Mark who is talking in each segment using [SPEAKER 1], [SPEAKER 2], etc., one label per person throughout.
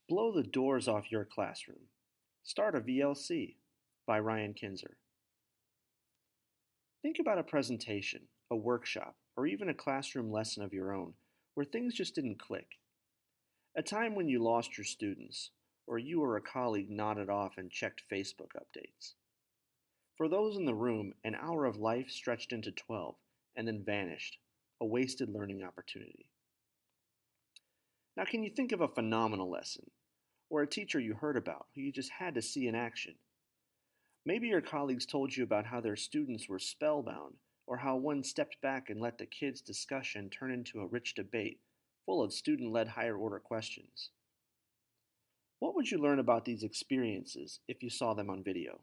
[SPEAKER 1] Blow the doors off your classroom. Start a VLC by Ryan Kinzer. Think about a presentation, a workshop, or even a classroom lesson of your own where things just didn't click. A time when you lost your students, or you or a colleague nodded off and checked Facebook updates. For those in the room, an hour of life stretched into 12 and then vanished, a wasted learning opportunity. Now, can you think of a phenomenal lesson, or a teacher you heard about who you just had to see in action? Maybe your colleagues told you about how their students were spellbound, or how one stepped back and let the kids' discussion turn into a rich debate full of student led higher order questions. What would you learn about these experiences if you saw them on video?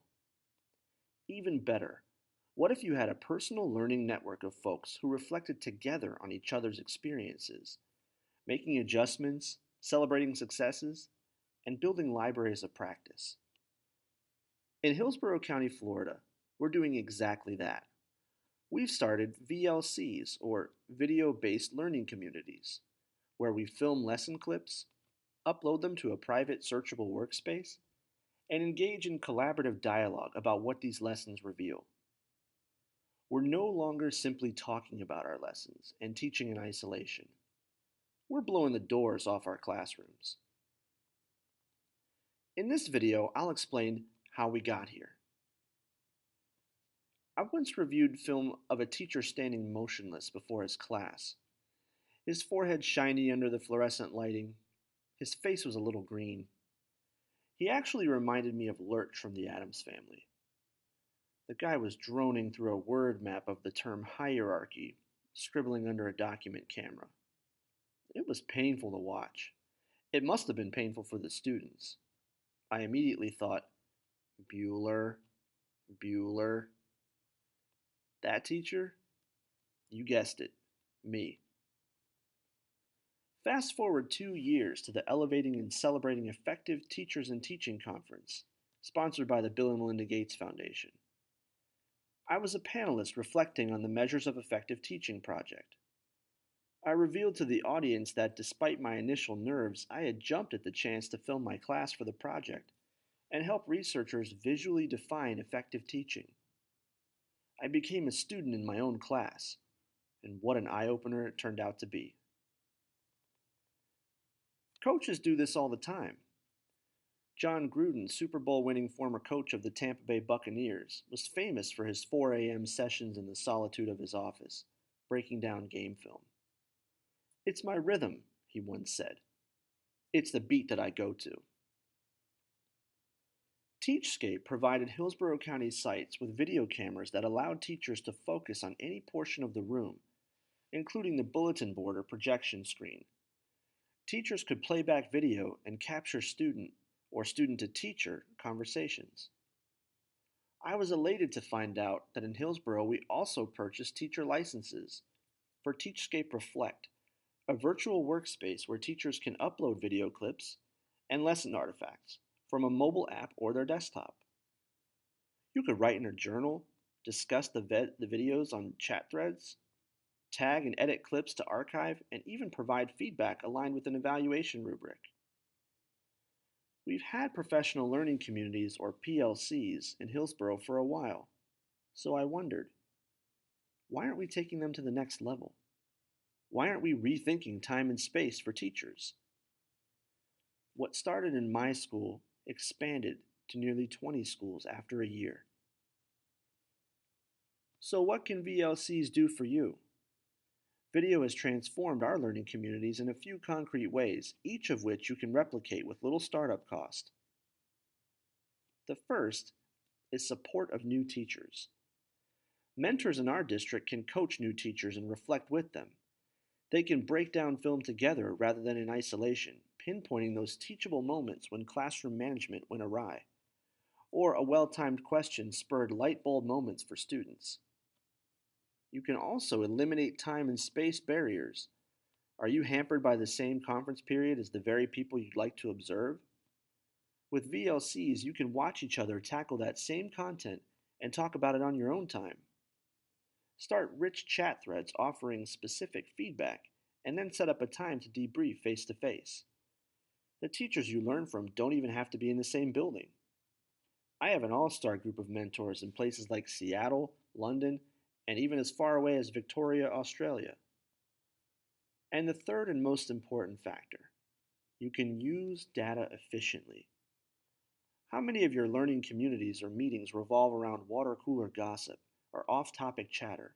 [SPEAKER 1] Even better, what if you had a personal learning network of folks who reflected together on each other's experiences, making adjustments, celebrating successes, and building libraries of practice? In Hillsborough County, Florida, we're doing exactly that. We've started VLCs, or video based learning communities, where we film lesson clips, upload them to a private searchable workspace, and engage in collaborative dialogue about what these lessons reveal. We're no longer simply talking about our lessons and teaching in isolation. We're blowing the doors off our classrooms. In this video, I'll explain how we got here. I once reviewed film of a teacher standing motionless before his class. His forehead shiny under the fluorescent lighting. His face was a little green. He actually reminded me of Lurch from the Addams Family. The guy was droning through a word map of the term hierarchy, scribbling under a document camera. It was painful to watch. It must have been painful for the students. I immediately thought, Bueller, Bueller. That teacher? You guessed it, me. Fast forward 2 years to the Elevating and Celebrating Effective Teachers in Teaching Conference, sponsored by the Bill and Melinda Gates Foundation. I was a panelist reflecting on the Measures of Effective Teaching project. I revealed to the audience that despite my initial nerves, I had jumped at the chance to film my class for the project and help researchers visually define effective teaching. I became a student in my own class, and what an eye-opener it turned out to be. Coaches do this all the time. John Gruden, Super Bowl winning former coach of the Tampa Bay Buccaneers, was famous for his 4 a.m. sessions in the solitude of his office, breaking down game film. "It's my rhythm," he once said. "It's the beat that I go to." Teachscape provided Hillsborough County sites with video cameras that allowed teachers to focus on any portion of the room, including the bulletin board or projection screen. Teachers could play back video and capture student or student-to-teacher conversations. I was elated to find out that in Hillsborough we also purchased teacher licenses for Teachscape Reflect, a virtual workspace where teachers can upload video clips and lesson artifacts from a mobile app or their desktop. You could write in a journal, discuss the videos on chat threads, tag and edit clips to archive, and even provide feedback aligned with an evaluation rubric. We've had professional learning communities, or PLCs, in Hillsborough for a while, so I wondered, why aren't we taking them to the next level? Why aren't we rethinking time and space for teachers? What started in my school expanded to nearly 20 schools after a year. So what can VLCs do for you? Video has transformed our learning communities in a few concrete ways, each of which you can replicate with little startup cost. The first is support of new teachers. Mentors in our district can coach new teachers and reflect with them. They can break down film together rather than in isolation, pinpointing those teachable moments when classroom management went awry, or a well-timed question spurred light bulb moments for students. You can also eliminate time and space barriers. Are you hampered by the same conference period as the very people you'd like to observe? With VLCs, you can watch each other tackle that same content and talk about it on your own time. Start rich chat threads offering specific feedback, and then set up a time to debrief face to face. The teachers you learn from don't even have to be in the same building. I have an all star group of mentors in places like Seattle, London, and even as far away as Victoria, Australia. And the third and most important factor, you can use data efficiently. How many of your learning communities or meetings revolve around water cooler gossip or off topic chatter,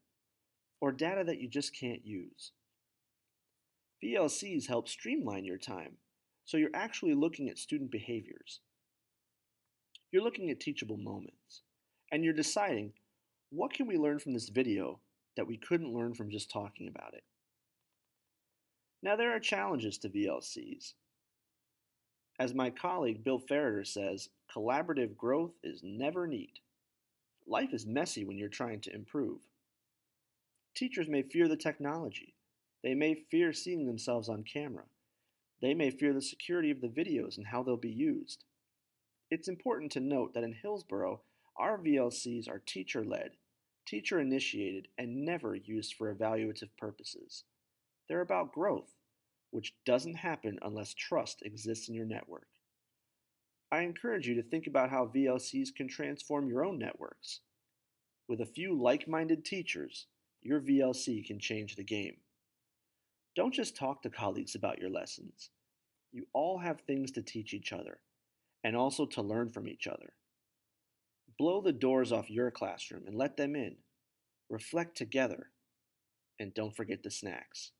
[SPEAKER 1] or data that you just can't use? VLCs help streamline your time, so you're actually looking at student behaviors. You're looking at teachable moments, and you're deciding what can we learn from this video that we couldn't learn from just talking about it. Now, there are challenges to VLCs. As my colleague Bill Ferreter says, collaborative growth is never neat. Life is messy when you're trying to improve. Teachers may fear the technology. They may fear seeing themselves on camera. They may fear the security of the videos and how they'll be used. It's important to note that in Hillsborough, our VLCs are teacher-led, teacher-initiated, and never used for evaluative purposes. They're about growth, which doesn't happen unless trust exists in your network. I encourage you to think about how VLCs can transform your own networks. With a few like-minded teachers, your VLC can change the game. Don't just talk to colleagues about your lessons. You all have things to teach each other, and also to learn from each other. Blow the doors off your classroom and let them in. Reflect together, and don't forget the snacks.